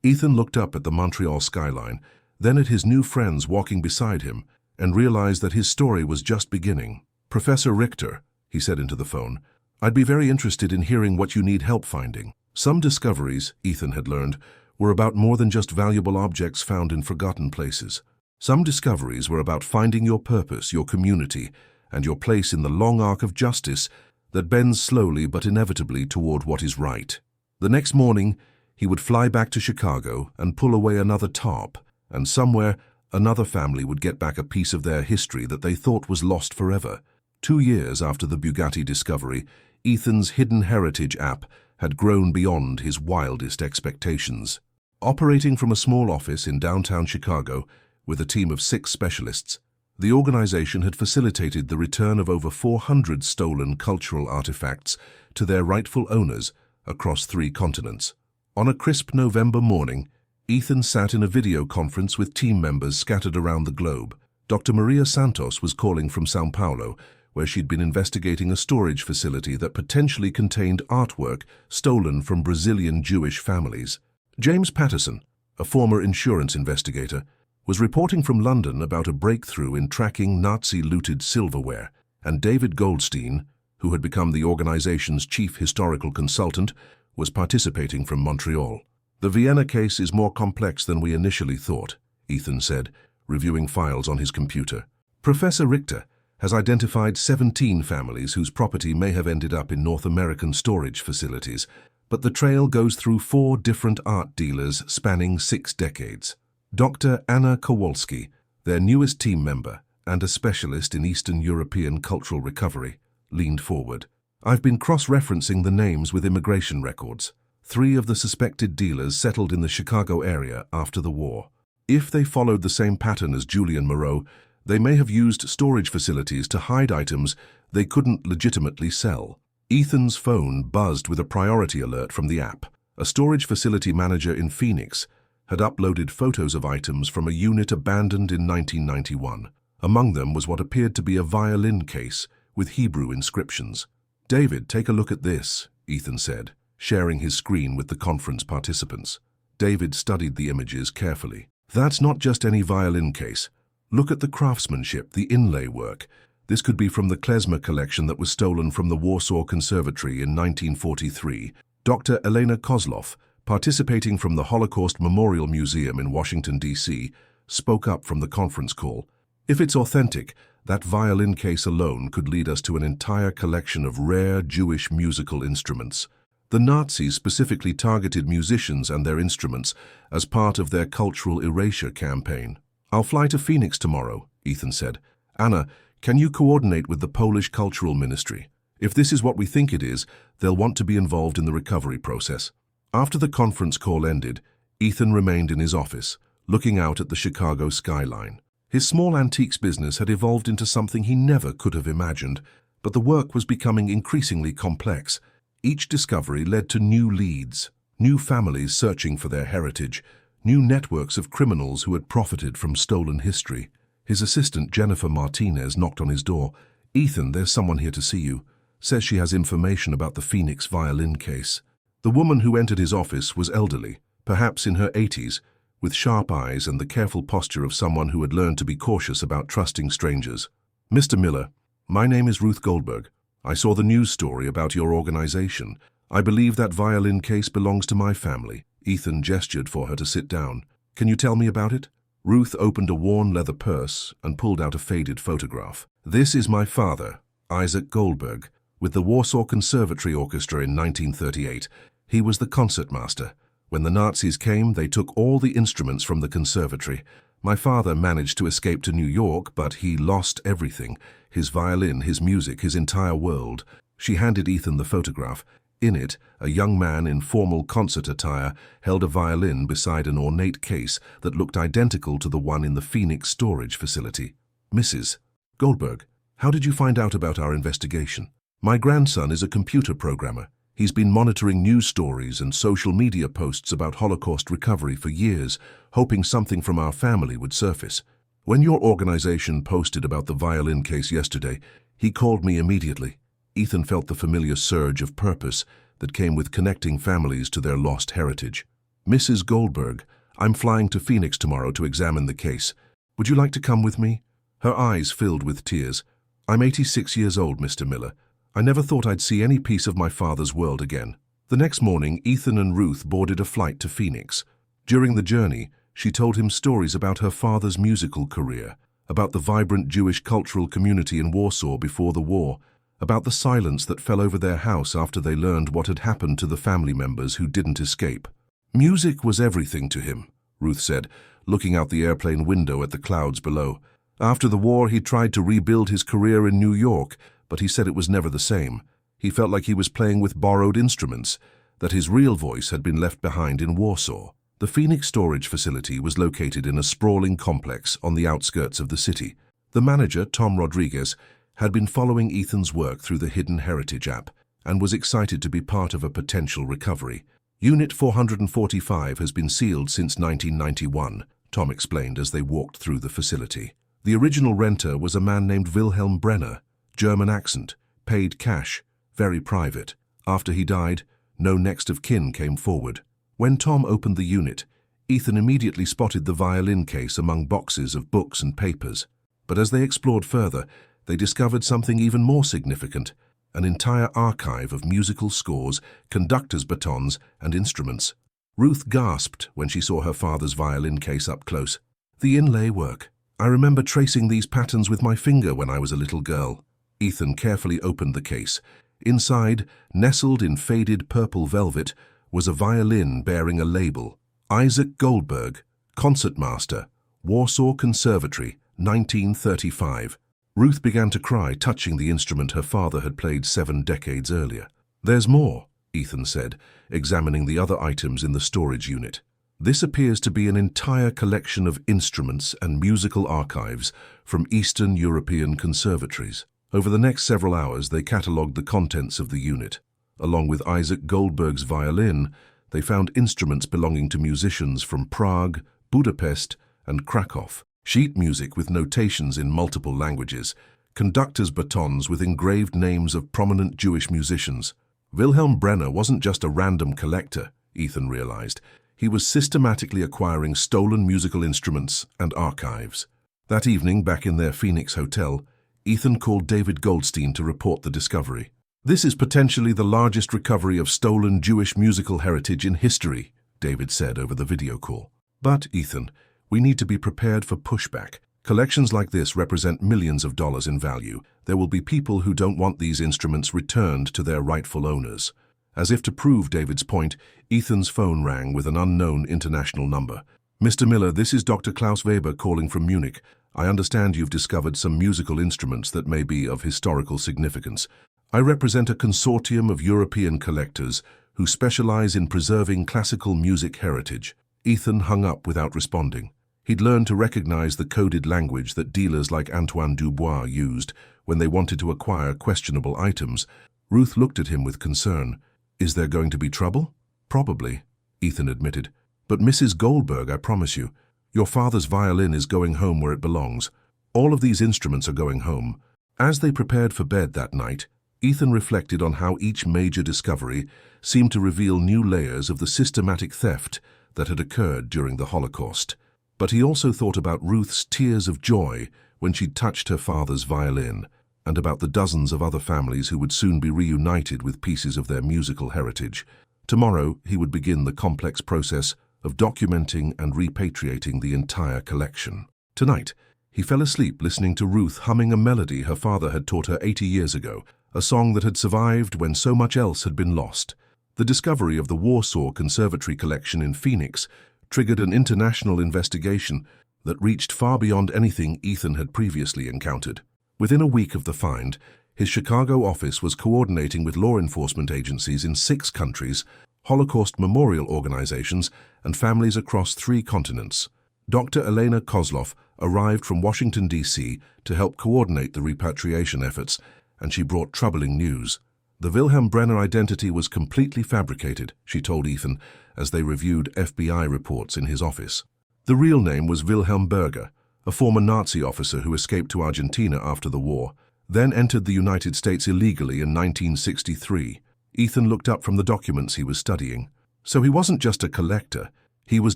Ethan looked up at the Montreal skyline, then at his new friends walking beside him, and realized that his story was just beginning. Professor Richter, he said into the phone, I'd be very interested in hearing what you need help finding. Some discoveries, Ethan had learned, were about more than just valuable objects found in forgotten places. Some discoveries were about finding your purpose, your community, and your place in the long arc of justice that bends slowly but inevitably toward what is right. The next morning, he would fly back to Chicago and pull away another tarp, and somewhere another family would get back a piece of their history that they thought was lost forever. 2 years after the Bugatti discovery, Ethan's Hidden Heritage app had grown beyond his wildest expectations. Operating from a small office in downtown Chicago with a team of 6 specialists, the organization had facilitated the return of over 400 stolen cultural artifacts to their rightful owners across 3 continents. On a crisp November morning, Ethan sat in a video conference with team members scattered around the globe. Dr. Maria Santos was calling from São Paulo, where she'd been investigating a storage facility that potentially contained artwork stolen from Brazilian Jewish families. James Patterson, a former insurance investigator, was reporting from London about a breakthrough in tracking Nazi-looted silverware, and David Goldstein, who had become the organization's chief historical consultant, was participating from Montreal. The Vienna case is more complex than we initially thought, Ethan said, reviewing files on his computer. Professor Richter has identified 17 families whose property may have ended up in North American storage facilities, but the trail goes through 4 different art dealers spanning 6 decades. Dr. Anna Kowalski, their newest team member and a specialist in Eastern European cultural recovery, leaned forward. I've been cross-referencing the names with immigration records. 3 of the suspected dealers settled in the Chicago area after the war. If they followed the same pattern as Julian Moreau, they may have used storage facilities to hide items they couldn't legitimately sell. Ethan's phone buzzed with a priority alert from the app. A storage facility manager in Phoenix had uploaded photos of items from a unit abandoned in 1991. Among them was what appeared to be a violin case with Hebrew inscriptions. David, take a look at this, Ethan said, sharing his screen with the conference participants. David studied the images carefully. That's not just any violin case. Look at the craftsmanship, the inlay work. This could be from the klezmer collection that was stolen from the Warsaw Conservatory in 1943. Dr. Elena Kozloff, participating from the Holocaust Memorial Museum in Washington, D.C., spoke up from the conference call. If it's authentic, that violin case alone could lead us to an entire collection of rare Jewish musical instruments. The Nazis specifically targeted musicians and their instruments as part of their cultural erasure campaign. "I'll fly to Phoenix tomorrow," Ethan said. "Anna, can you coordinate with the Polish Cultural Ministry? If this is what we think it is, they'll want to be involved in the recovery process." After the conference call ended, Ethan remained in his office, looking out at the Chicago skyline. His small antiques business had evolved into something he never could have imagined, but the work was becoming increasingly complex. Each discovery led to new leads, new families searching for their heritage, new networks of criminals who had profited from stolen history. His assistant, Jennifer Martinez, knocked on his door. "Ethan, there's someone here to see you. Says she has information about the Phoenix violin case." The woman who entered his office was elderly, perhaps in her 80s, with sharp eyes and the careful posture of someone who had learned to be cautious about trusting strangers. "Mr. Miller, my name is Ruth Goldberg. I saw the news story about your organization. I believe that violin case belongs to my family." Ethan gestured for her to sit down. "Can you tell me about it?" Ruth opened a worn leather purse and pulled out a faded photograph. "This is my father, Isaac Goldberg, with the Warsaw Conservatory Orchestra in 1938. He was the concertmaster. When the Nazis came, they took all the instruments from the conservatory. My father managed to escape to New York, but he lost everything. His violin, his music, his entire world." She handed Ethan the photograph. In it, a young man in formal concert attire held a violin beside an ornate case that looked identical to the one in the Phoenix storage facility. "Mrs. Goldberg, how did you find out about our investigation?" "My grandson is a computer programmer. He's been monitoring news stories and social media posts about Holocaust recovery for years, hoping something from our family would surface. When your organization posted about the violin case yesterday, he called me immediately." Ethan felt the familiar surge of purpose that came with connecting families to their lost heritage. "Mrs. Goldberg, I'm flying to Phoenix tomorrow to examine the case. Would you like to come with me?" Her eyes filled with tears. "I'm 86 years old, Mr. Miller. I never thought I'd see any piece of my father's world again." The next morning, Ethan and Ruth boarded a flight to Phoenix. During the journey, she told him stories about her father's musical career, about the vibrant Jewish cultural community in Warsaw before the war, about the silence that fell over their house after they learned what had happened to the family members who didn't escape. "Music was everything to him," Ruth said, looking out the airplane window at the clouds below. "After the war, he tried to rebuild his career in New York, but he said it was never the same. He felt like he was playing with borrowed instruments, that his real voice had been left behind in Warsaw." The Phoenix storage facility was located in a sprawling complex on the outskirts of the city. The manager, Tom Rodriguez, had been following Ethan's work through the Hidden Heritage app and was excited to be part of a potential recovery. "Unit 445 has been sealed since 1991, Tom explained as they walked through the facility. The original renter was a man named Wilhelm Brenner, German accent, paid cash, very private. After he died, no next of kin came forward. When Tom opened the unit, Ethan immediately spotted the violin case among boxes of books and papers. But as they explored further, they discovered something even more significant, an entire archive of musical scores, conductor's batons, and instruments. Ruth gasped when she saw her father's violin case up close. "The inlay work. I remember tracing these patterns with my finger when I was a little girl." Ethan carefully opened the case. Inside, nestled in faded purple velvet, was a violin bearing a label. "Isaac Goldberg, Concertmaster, Warsaw Conservatory, 1935. Ruth began to cry, touching the instrument her father had played 7 decades earlier. "There's more," Ethan said, examining the other items in the storage unit. "This appears to be an entire collection of instruments and musical archives from Eastern European conservatories." Over the next several hours, they catalogued the contents of the unit. Along with Isaac Goldberg's violin, they found instruments belonging to musicians from Prague, Budapest, and Krakow. Sheet music with notations in multiple languages, conductor's batons with engraved names of prominent Jewish musicians. Wilhelm Brenner wasn't just a random collector, Ethan realized. He was systematically acquiring stolen musical instruments and archives. That evening, back in their Phoenix hotel, Ethan called David Goldstein to report the discovery. "This is potentially the largest recovery of stolen Jewish musical heritage in history," David said over the video call. "But, Ethan, we need to be prepared for pushback. Collections like this represent millions of dollars in value. There will be people who don't want these instruments returned to their rightful owners." As if to prove David's point, Ethan's phone rang with an unknown international number. "Mr. Miller, this is Dr. Klaus Weber calling from Munich. I understand you've discovered some musical instruments that may be of historical significance. I represent a consortium of European collectors who specialize in preserving classical music heritage." Ethan hung up without responding. He'd learned to recognize the coded language that dealers like Antoine Dubois used when they wanted to acquire questionable items. Ruth looked at him with concern. "Is there going to be trouble?" "Probably," Ethan admitted. "But Mrs. Goldberg, I promise you, your father's violin is going home where it belongs. All of these instruments are going home." As they prepared for bed that night, Ethan reflected on how each major discovery seemed to reveal new layers of the systematic theft that had occurred during the Holocaust. But he also thought about Ruth's tears of joy when she touched her father's violin, and about the dozens of other families who would soon be reunited with pieces of their musical heritage. Tomorrow, he would begin the complex process of documenting and repatriating the entire collection. Tonight, he fell asleep listening to Ruth humming a melody her father had taught her 80 years ago, a song that had survived when so much else had been lost. The discovery of the Warsaw Conservatory collection in Phoenix triggered an international investigation that reached far beyond anything Ethan had previously encountered. Within a week of the find, his Chicago office was coordinating with law enforcement agencies in 6 countries, Holocaust memorial organizations, and families across 3 continents. Dr. Elena Kozlov arrived from Washington, D.C. to help coordinate the repatriation efforts, and she brought troubling news. The Wilhelm Brenner identity was completely fabricated, she told Ethan, as they reviewed FBI reports in his office. The real name was Wilhelm Berger, a former Nazi officer who escaped to Argentina after the war, then entered the United States illegally in 1963. Ethan looked up from the documents he was studying. So he wasn't just a collector, he was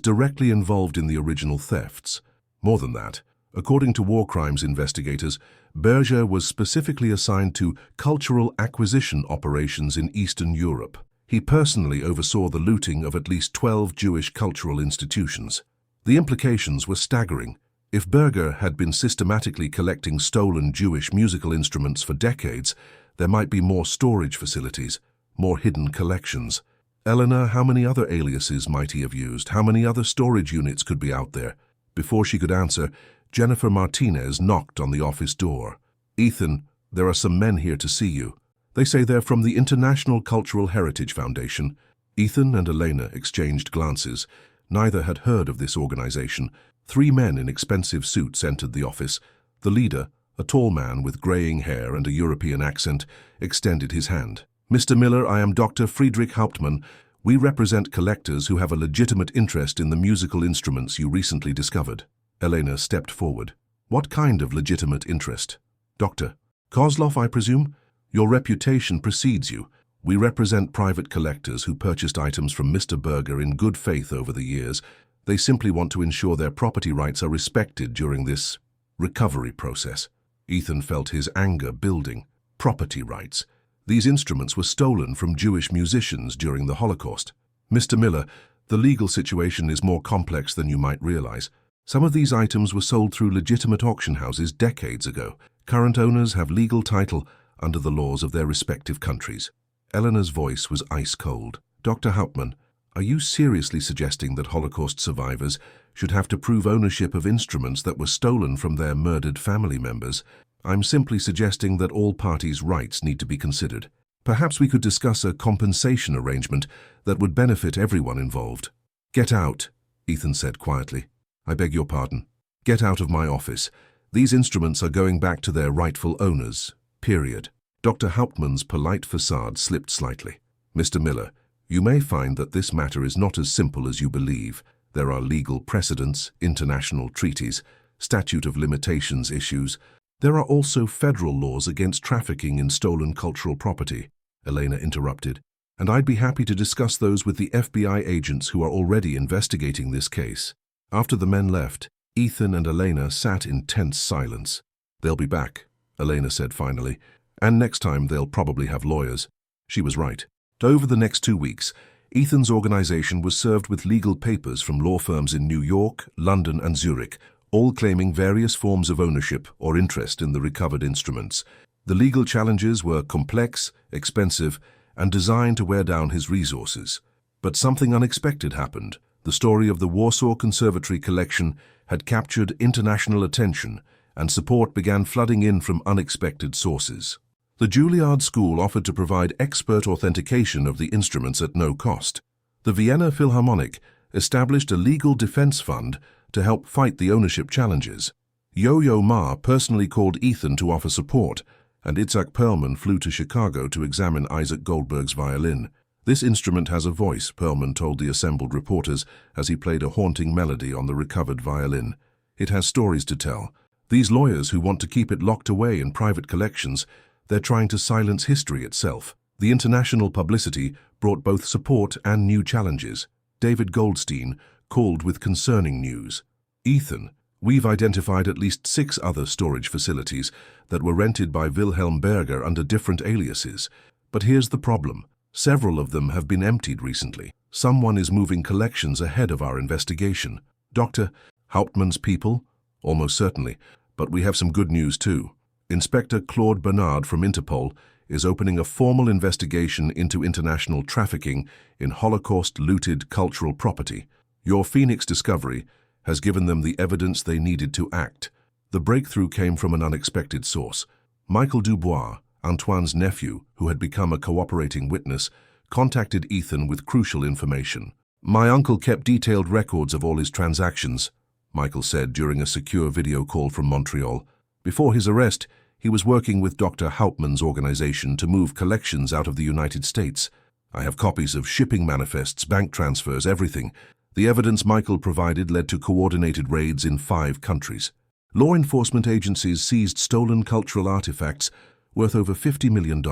directly involved in the original thefts. More than that, according to war crimes investigators, Berger was specifically assigned to cultural acquisition operations in Eastern Europe. He personally oversaw the looting of at least 12 Jewish cultural institutions. The implications were staggering. If Berger had been systematically collecting stolen Jewish musical instruments for decades, there might be more storage facilities, more hidden collections. Eleanor, how many other aliases might he have used? How many other storage units could be out there? Before she could answer, Jennifer Martinez knocked on the office door. "Ethan, there are some men here to see you. They say they're from the International Cultural Heritage Foundation." Ethan and Elena exchanged glances. Neither had heard of this organization. 3 men in expensive suits entered the office. The leader, a tall man with graying hair and a European accent, extended his hand. "Mr. Miller, I am Dr. Friedrich Hauptmann. We represent collectors who have a legitimate interest in the musical instruments you recently discovered." Elena stepped forward. "What kind of legitimate interest?" "Dr. Kozlov, I presume? Your reputation precedes you. We represent private collectors who purchased items from Mr. Berger in good faith over the years. They simply want to ensure their property rights are respected during this recovery process." Ethan felt his anger building. Property rights. These instruments were stolen from Jewish musicians during the Holocaust. "Mr. Miller, the legal situation is more complex than you might realize. Some of these items were sold through legitimate auction houses decades ago. Current owners have legal title under the laws of their respective countries." Eleanor's voice was ice-cold. "Dr. Hauptmann, are you seriously suggesting that Holocaust survivors should have to prove ownership of instruments that were stolen from their murdered family members? I'm simply suggesting that all parties' rights need to be considered. Perhaps we could discuss a compensation arrangement that would benefit everyone involved." "Get out," Ethan said quietly. "I beg your pardon. Get out of my office. These instruments are going back to their rightful owners. Period." Dr. Hauptmann's polite facade slipped slightly. "Mr. Miller, you may find that this matter is not as simple as you believe. There are legal precedents, international treaties, statute of limitations issues. There are also federal laws against trafficking in stolen cultural property," Elena interrupted. and I'd be happy to discuss those with the FBI agents who are already investigating this case. After the men left, Ethan and Elena sat in tense silence. They'll be back, Elena said finally, and next time they'll probably have lawyers. She was right. Over the next 2 weeks, Ethan's organization was served with legal papers from law firms in New York, London, and Zurich, all claiming various forms of ownership or interest in the recovered instruments. The legal challenges were complex, expensive, and designed to wear down his resources. But something unexpected happened. The story of the Warsaw Conservatory collection had captured international attention, and support began flooding in from unexpected sources. The Juilliard School offered to provide expert authentication of the instruments at no cost. The Vienna Philharmonic established a legal defense fund to help fight the ownership challenges. Yo-Yo Ma personally called Ethan to offer support, and Itzhak Perlman flew to Chicago to examine Isaac Goldberg's violin. "This instrument has a voice," Perlman told the assembled reporters as he played a haunting melody on the recovered violin. "It has stories to tell. These lawyers who want to keep it locked away in private collections, they're trying to silence history itself." The international publicity brought both support and new challenges. David Goldstein called with concerning news. "Ethan, we've identified at least 6 other storage facilities that were rented by Wilhelm Berger under different aliases. But here's the problem. Several of them have been emptied recently. Someone is moving collections ahead of our investigation." "Dr. Hauptmann's people?" "Almost certainly. But we have some good news too. Inspector Claude Bernard from Interpol is opening a formal investigation into international trafficking in Holocaust-looted cultural property. Your Phoenix discovery has given them the evidence they needed to act." The breakthrough came from an unexpected source. Michael Dubois, Antoine's nephew, who had become a cooperating witness, contacted Ethan with crucial information. "My uncle kept detailed records of all his transactions," Michael said during a secure video call from Montreal. "Before his arrest, he was working with Dr. Hauptmann's organization to move collections out of the United States. I have copies of shipping manifests, bank transfers, everything." The evidence Michael provided led to coordinated raids in 5 countries. Law enforcement agencies seized stolen cultural artifacts worth over $50 million,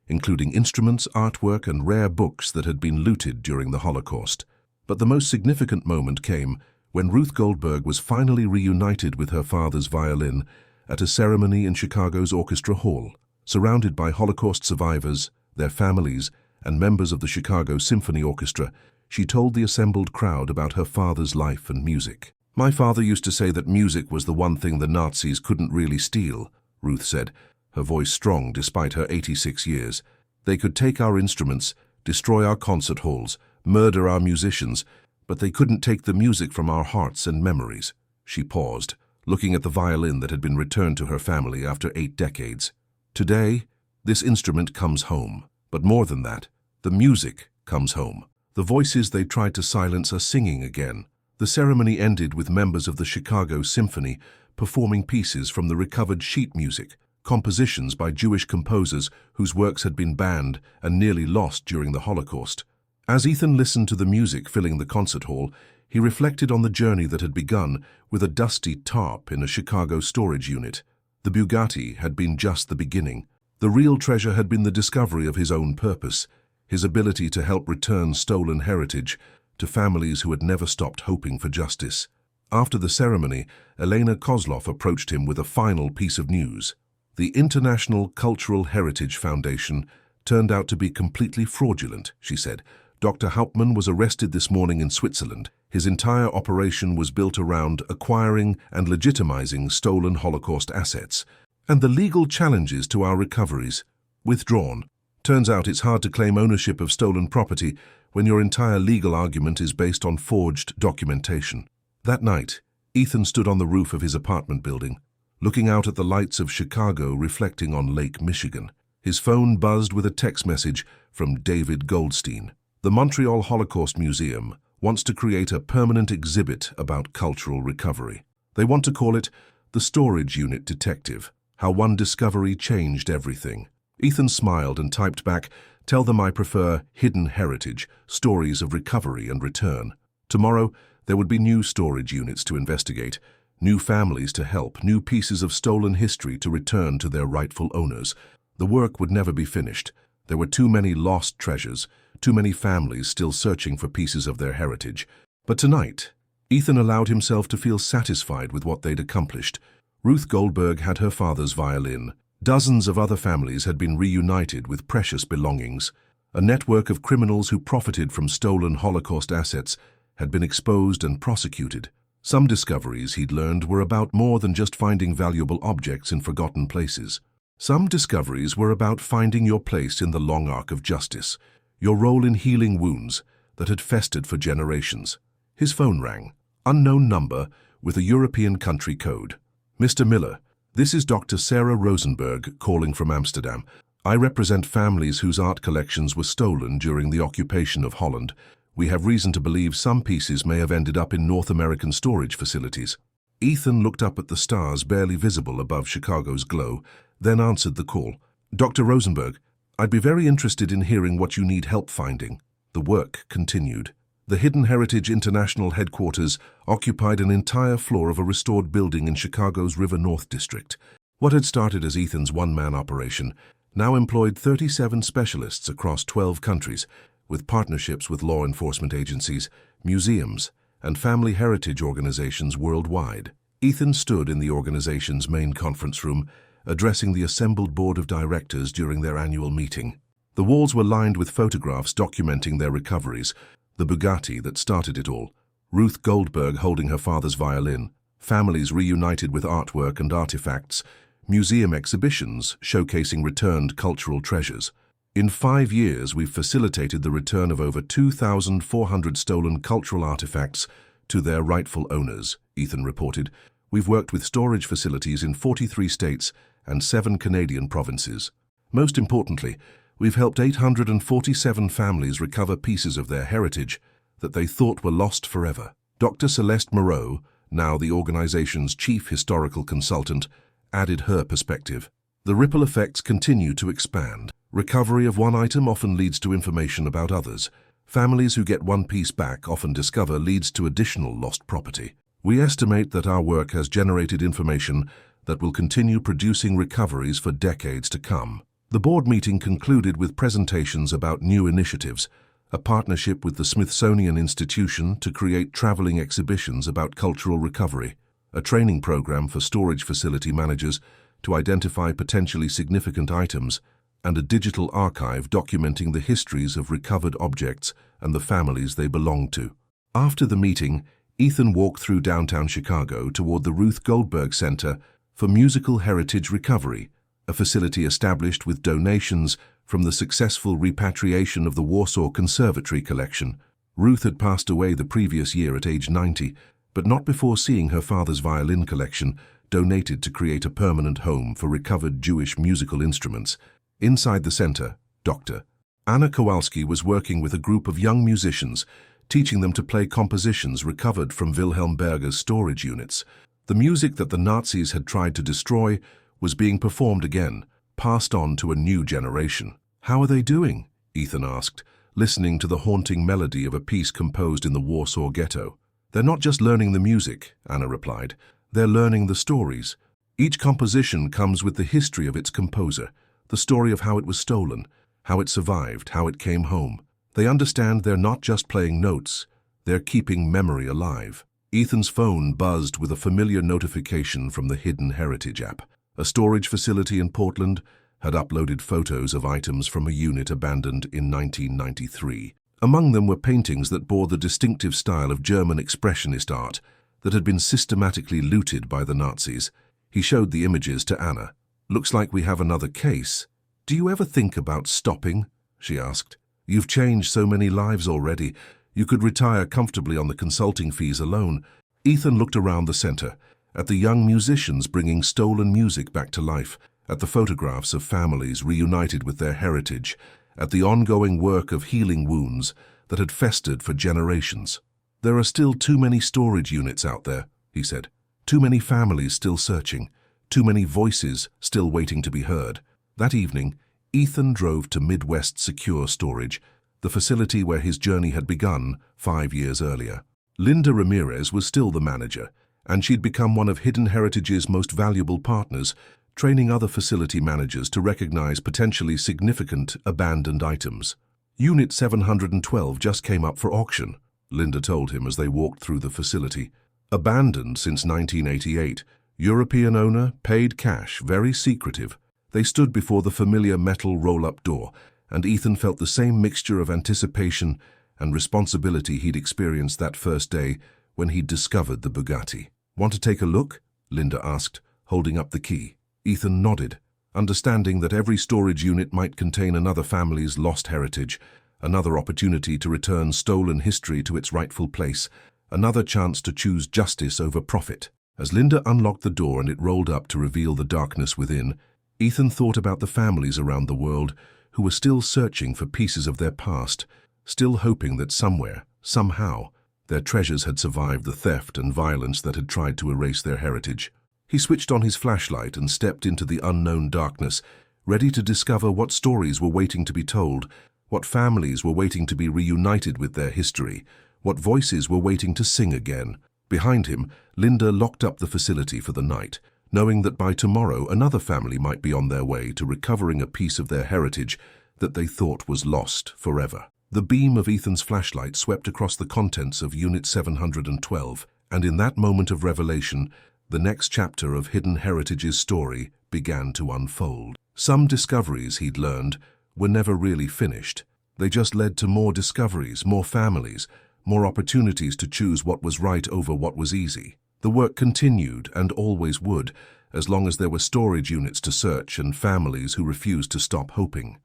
including instruments, artwork, and rare books that had been looted during the Holocaust. But the most significant moment came when Ruth Goldberg was finally reunited with her father's violin at a ceremony in Chicago's Orchestra Hall. Surrounded by Holocaust survivors, their families, and members of the Chicago Symphony Orchestra, she told the assembled crowd about her father's life and music. "My father used to say that music was the one thing the Nazis couldn't really steal," Ruth said, her voice strong despite her 86 years. "They could take our instruments, destroy our concert halls, murder our musicians, but they couldn't take the music from our hearts and memories." She paused, looking at the violin that had been returned to her family after 8 decades. "Today, this instrument comes home. But more than that, the music comes home. The voices they tried to silence are singing again." The ceremony ended with members of the Chicago Symphony performing pieces from the recovered sheet music, compositions by Jewish composers whose works had been banned and nearly lost during the Holocaust. As Ethan listened to the music filling the concert hall, he reflected on the journey that had begun with a dusty tarp in a Chicago storage unit. The Bugatti had been just the beginning. The real treasure had been the discovery of his own purpose, his ability to help return stolen heritage to families who had never stopped hoping for justice. After the ceremony, Elena Kozlov approached him with a final piece of news. The International Cultural Heritage Foundation turned out to be completely fraudulent, she said. Dr. Hauptmann was arrested this morning in Switzerland. His entire operation was built around acquiring and legitimizing stolen Holocaust assets, and the legal challenges to our recoveries withdrawn. Turns out it's hard to claim ownership of stolen property when your entire legal argument is based on forged documentation. That night, Ethan stood on the roof of his apartment building, looking out at the lights of Chicago reflecting on Lake Michigan. His phone buzzed with a text message from David Goldstein. The Montreal Holocaust Museum wants to create a permanent exhibit about cultural recovery. They want to call it The Storage Unit Detective, How One Discovery Changed Everything. Ethan smiled and typed back, "Tell them I prefer hidden heritage, stories of recovery and return." Tomorrow, there would be new storage units to investigate, new families to help, new pieces of stolen history to return to their rightful owners. The work would never be finished. There were too many lost treasures, too many families still searching for pieces of their heritage. But tonight, Ethan allowed himself to feel satisfied with what they'd accomplished. Ruth Goldberg had her father's violin. Dozens of other families had been reunited with precious belongings. A network of criminals who profited from stolen Holocaust assets had been exposed and prosecuted. Some discoveries, he'd learned, were about more than just finding valuable objects in forgotten places. Some discoveries were about finding your place in the long arc of justice, your role in healing wounds that had festered for generations. His phone rang. Unknown number with a European country code. "Mr. Miller, this is Dr. Sarah Rosenberg calling from Amsterdam. I represent families whose art collections were stolen during the occupation of Holland. We have reason to believe some pieces may have ended up in North American storage facilities." Ethan looked up at the stars barely visible above Chicago's glow, then answered the call. "Dr. Rosenberg, I'd be very interested in hearing what you need help finding." The work continued. The Hidden Heritage International headquarters occupied an entire floor of a restored building in Chicago's River North district. What had started as Ethan's one-man operation now employed 37 specialists across 12 countries, with partnerships with law enforcement agencies, museums, and family heritage organizations worldwide. Ethan stood in the organization's main conference room, addressing the assembled board of directors during their annual meeting. The walls were lined with photographs documenting their recoveries: the Bugatti that started it all, Ruth Goldberg holding her father's violin, families reunited with artwork and artifacts, museum exhibitions showcasing returned cultural treasures. In 5 years, we've facilitated the return of over 2,400 stolen cultural artifacts to their rightful owners, Ethan reported. We've worked with storage facilities in 43 states and 7 Canadian provinces. Most importantly, we've helped 847 families recover pieces of their heritage that they thought were lost forever. Dr. Celeste Moreau, now the organization's chief historical consultant, added her perspective. The ripple effects continue to expand. Recovery of one item often leads to information about others. Families who get one piece back often discover leads to additional lost property. We estimate that our work has generated information that will continue producing recoveries for decades to come. The board meeting concluded with presentations about new initiatives, a partnership with the Smithsonian Institution to create traveling exhibitions about cultural recovery, a training program for storage facility managers to identify potentially significant items, and a digital archive documenting the histories of recovered objects and the families they belong to. After the meeting, Ethan walked through downtown Chicago toward the Ruth Goldberg Center for Musical Heritage Recovery, a facility established with donations from the successful repatriation of the Warsaw Conservatory collection. Ruth had passed away the previous year at age 90, but not before seeing her father's violin collection donated to create a permanent home for recovered Jewish musical instruments. Inside the center, Dr. Anna Kowalski was working with a group of young musicians, teaching them to play compositions recovered from Wilhelm Berger's storage units. The music that the Nazis had tried to destroy was being performed again, passed on to a new generation. "How are they doing?" Ethan asked, listening to the haunting melody of a piece composed in the Warsaw ghetto. "They're not just learning the music," Anna replied. "They're learning the stories. Each composition comes with the history of its composer, the story of how it was stolen, how it survived, how it came home. They understand they're not just playing notes, they're keeping memory alive." Ethan's phone buzzed with a familiar notification from the Hidden Heritage app. A storage facility in Portland had uploaded photos of items from a unit abandoned in 1993. Among them were paintings that bore the distinctive style of German expressionist art that had been systematically looted by the Nazis. He showed the images to Anna. "Looks like we have another case. Do you ever think about stopping?" she asked. "You've changed so many lives already. You could retire comfortably on the consulting fees alone." Ethan looked around the center, at the young musicians bringing stolen music back to life, at the photographs of families reunited with their heritage, at the ongoing work of healing wounds that had festered for generations. "There are still too many storage units out there," he said. "Too many families still searching, too many voices still waiting to be heard." That evening, Ethan drove to Midwest Secure Storage, the facility where his journey had begun 5 years earlier. Linda Ramirez was still the manager, and she'd become one of Hidden Heritage's most valuable partners, training other facility managers to recognize potentially significant abandoned items. Unit 712 just came up for auction, Linda told him as they walked through the facility. Abandoned since 1988, European owner, paid cash, very secretive. They stood before the familiar metal roll-up door, and Ethan felt the same mixture of anticipation and responsibility he'd experienced that first day when he'd discovered the Bugatti. "Want to take a look?" Linda asked, holding up the key. Ethan nodded, understanding that every storage unit might contain another family's lost heritage, another opportunity to return stolen history to its rightful place, another chance to choose justice over profit. As Linda unlocked the door and it rolled up to reveal the darkness within, Ethan thought about the families around the world who were still searching for pieces of their past, still hoping that somewhere, somehow, their treasures had survived the theft and violence that had tried to erase their heritage. He switched on his flashlight and stepped into the unknown darkness, ready to discover what stories were waiting to be told, what families were waiting to be reunited with their history, what voices were waiting to sing again. Behind him, Linda locked up the facility for the night, knowing that by tomorrow another family might be on their way to recovering a piece of their heritage that they thought was lost forever. The beam of Ethan's flashlight swept across the contents of Unit 712, and in that moment of revelation, the next chapter of Hidden Heritage's story began to unfold. Some discoveries, he'd learned, were never really finished. They just led to more discoveries, more families, more opportunities to choose what was right over what was easy. The work continued, and always would, as long as there were storage units to search and families who refused to stop hoping.